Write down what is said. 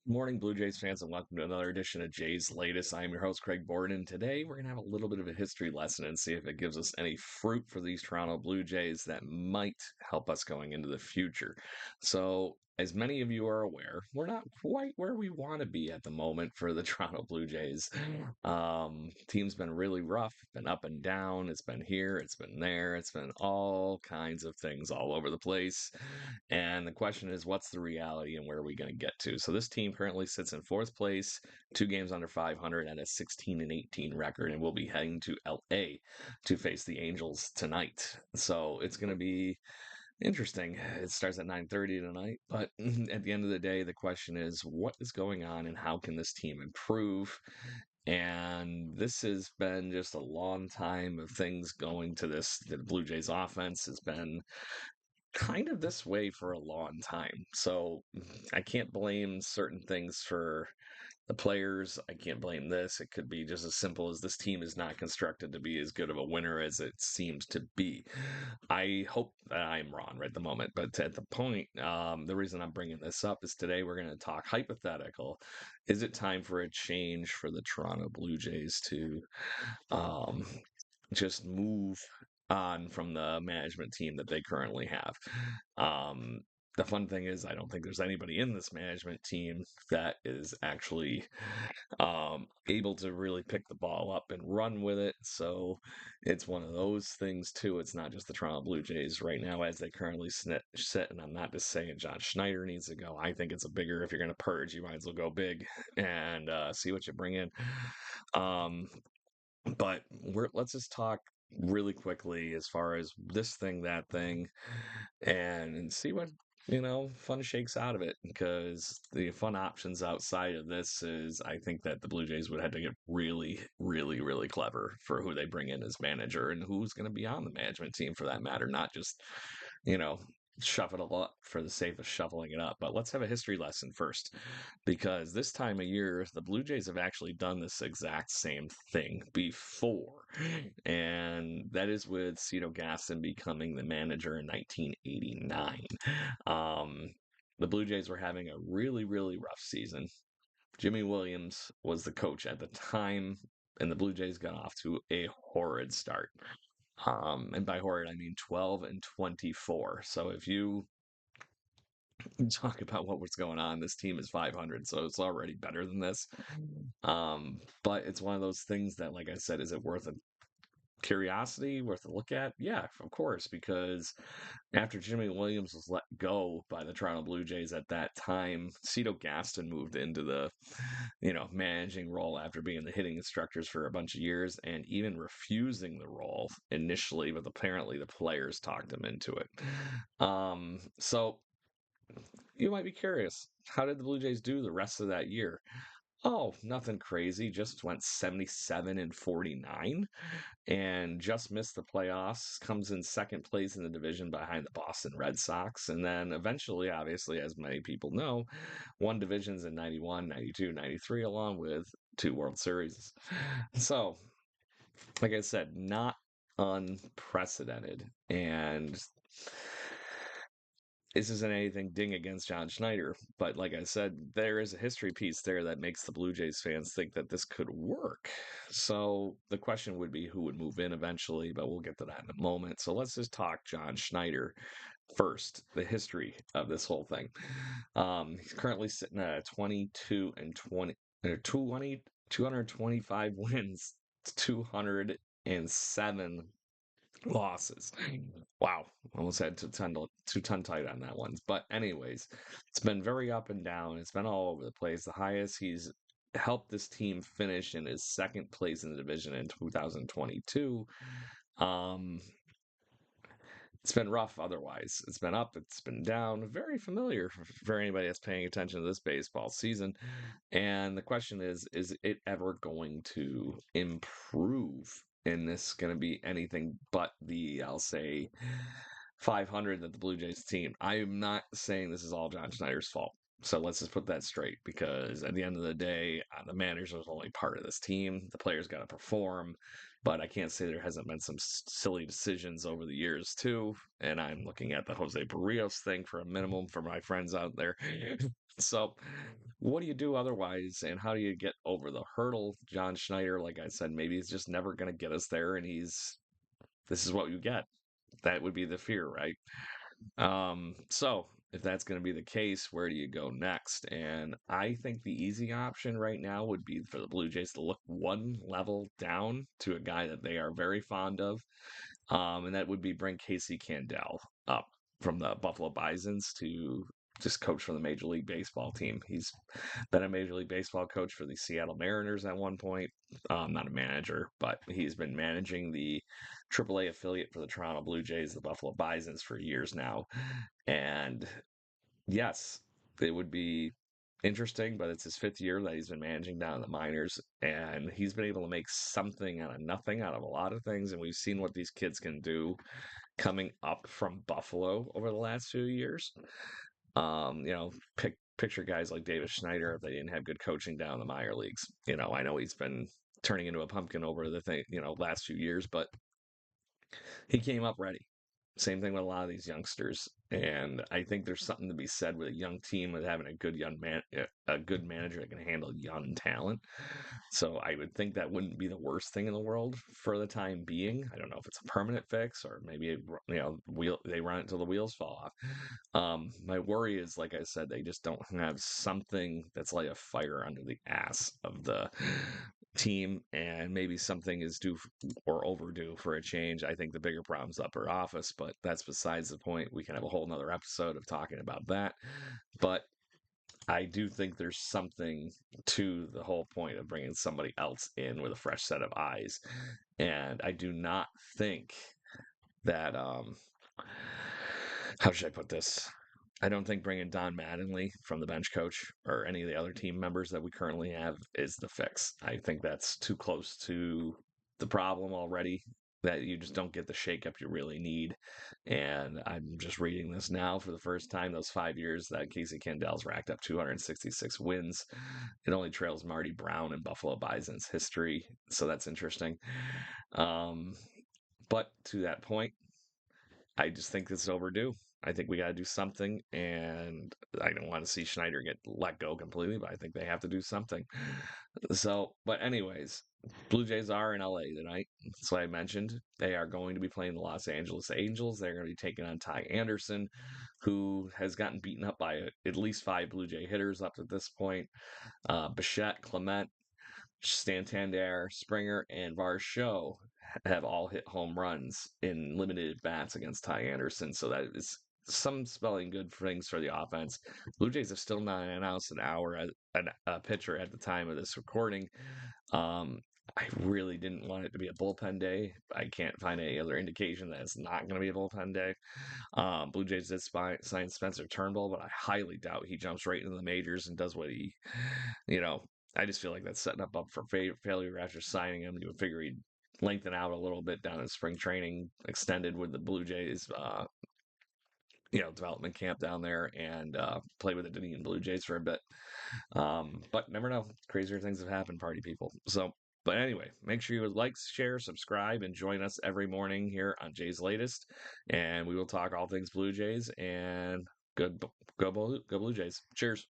Morning, Blue Jays fans, and welcome to another edition of Jay's Latest. I'm your host, Craig Borden. Today, we're going to have a little bit of a history lesson and see if it gives us any fruit for these Toronto Blue Jays that might help us going into the future. So, as many of you are aware, we're not quite where we want to be at the moment for the Toronto Blue Jays. Team's been really rough, been up and down. It's been here, it's been there, it's been all kinds of things all over the place. And the question is, what's the reality and where are we going to get to? So this team currently sits in fourth place, 2 games under 500 and a 16-18 record, and we'll be heading to LA to face the Angels tonight. So it's going to be interesting. It starts at 9:30 tonight, but at the end of the day, the question is, what is going on and how can this team improve? And this has been just a long time of things going to this. The Blue Jays offense has been kind of this way for a long time. So I can't blame certain things for the players. I can't blame this. It could be just as simple as this team is not constructed to be as good of a winner as it seems to be. I hope that I'm wrong right at the moment, but at the point, the reason I'm bringing this up is today we're going to talk hypothetical. Is it time for a change for the Toronto Blue Jays to um, just move on from the management team that they currently have. Um, the fun thing is, I don't think there's anybody in this management team that is actually able to really pick the ball up and run with it. So it's one of those things, too. It's not just the Toronto Blue Jays right now as they currently sit. And I'm not just saying John Schneider needs to go. I think it's a bigger, if you're going to purge, you might as well go big and see what you bring in. Um, but let's just talk really quickly as far as this thing, that thing, and see what fun shakes out of it. Because the fun options outside of this is, I think that the Blue Jays would have to get really, really, really clever for who they bring in as manager and who's going to be on the management team for that matter, not just you know shove it a lot for the sake of shuffling it up. But let's have a history lesson first, because this time of year, the Blue Jays have actually done this exact same thing before. And that is with Cito Gaston becoming the manager in 1989. Um, the Blue Jays were having a really, really rough season. Jimmy Williams was the coach at the time, and the Blue Jays got off to a horrid start. And by horrid, I mean 12-24. So if you talk about what was going on, this team is 500, so it's already better than this. But it's one of those things that, like I said, is it worth a curiosity, worth a look at? Yeah, of course, because after Jimmy Williams was let go by the Toronto Blue Jays at that time, Cito Gaston moved into the, managing role after being the hitting instructors for a bunch of years and even refusing the role initially, but apparently the players talked him into it. So you might be curious, how did the Blue Jays do the rest of that year? Oh, nothing crazy. Just went 77-49 and just missed the playoffs. Comes in second place in the division behind the Boston Red Sox. And then eventually, obviously, as many people know, won divisions in 91, 92, 93, along with 2 World Series. So, like I said, not unprecedented. And this isn't anything ding against John Schneider, but like I said, there is a history piece there that makes the Blue Jays fans think that this could work. So the question would be who would move in eventually, but we'll get to that in a moment. So let's just talk John Schneider first, the history of this whole thing. He's currently sitting at 22 and 20, 20 225 wins, 207 losses. Wow, almost had to tongue tight on that one. But anyways, it's been very up and down. It's been all over the place. The highest he's helped this team finish in his second place in the division in 2022. Um, it's been rough otherwise. It's been up, it's been down. Very familiar for anybody that's paying attention to this baseball season. And the question is it ever going to improve? And this going to be anything but the, I'll say, 500 that the Blue Jays team. I am not saying this is all John Schneider's fault. So let's just put that straight because at the end of the day, the manager is only part of this team. The players got to perform, but I can't say there hasn't been some silly decisions over the years too. And I'm looking at the Jose Barrios thing for a minimum for my friends out there. So, what do you do otherwise, and how do you get over the hurdle? John Schneider, like I said, maybe he's just never going to get us there, and this is what you get. That would be the fear, right? So if that's going to be the case, where do you go next? And I think the easy option right now would be for the Blue Jays to look one level down to a guy that they are very fond of, and that would be bring Casey Candell up from the Buffalo Bisons to just coach for the Major League Baseball team. He's been a Major League Baseball coach for the Seattle Mariners at one point. Not a manager, but he's been managing the AAA affiliate for the Toronto Blue Jays, the Buffalo Bisons, for years now. And yes, it would be interesting, but it's his fifth year that he's been managing down in the minors, and he's been able to make something out of nothing, out of a lot of things. And we've seen what these kids can do coming up from Buffalo over the last few years. Picture guys like David Schneider if they didn't have good coaching down in the minor leagues. I know he's been turning into a pumpkin over the thing, last few years, but he came up ready. Same thing with a lot of these youngsters, and I think there's something to be said with a young team with having a good young man, a good manager that can handle young talent. So I would think that wouldn't be the worst thing in the world for the time being. I don't know if it's a permanent fix or maybe they run it until the wheels fall off. My worry is, like I said, they just don't have something that's like a fire under the ass of the team, and maybe something is due or overdue for a change. I think the bigger problem's upper office, but that's besides the point. We can have a whole nother episode of talking about that. But I do think there's something to the whole point of bringing somebody else in with a fresh set of eyes. And I do not think that, how should I put this? I don't think bringing Don Mattingly from the bench coach or any of the other team members that we currently have is the fix. I think that's too close to the problem already, that you just don't get the shakeup you really need. And I'm just reading this now for the first time. Those 5 years that Casey Candell's racked up 266 wins. It only trails Marty Brown and Buffalo Bison's history. So that's interesting. Um, but to that point, I just think it's overdue. I think we got to do something, and I don't want to see Schneider get let go completely, but I think they have to do something. So, but anyways, Blue Jays are in LA tonight. That's what I mentioned. They are going to be playing the Los Angeles Angels. They're going to be taking on Ty Anderson, who has gotten beaten up by at least 5 Blue Jay hitters up to this point. Bichette, Clement, Santander, Springer, and Varsho have all hit home runs in limited bats against Ty Anderson. So that is some spelling good things for the offense. Blue Jays have still not announced a pitcher at the time of this recording. I really didn't want it to be a bullpen day. I can't find any other indication that it's not going to be a bullpen day. Blue Jays did sign Spencer Turnbull, but I highly doubt he jumps right into the majors and does what you know, I just feel like that's setting up for failure after signing him. You would figure he'd lengthen out a little bit down in spring training, extended with the Blue Jays, development camp down there, and play with the Dunedin Blue Jays for a bit. But never know. Crazier things have happened, party people. So, but anyway, make sure you like, share, subscribe, and join us every morning here on Jay's Latest. And we will talk all things Blue Jays and go Blue Jays. Cheers.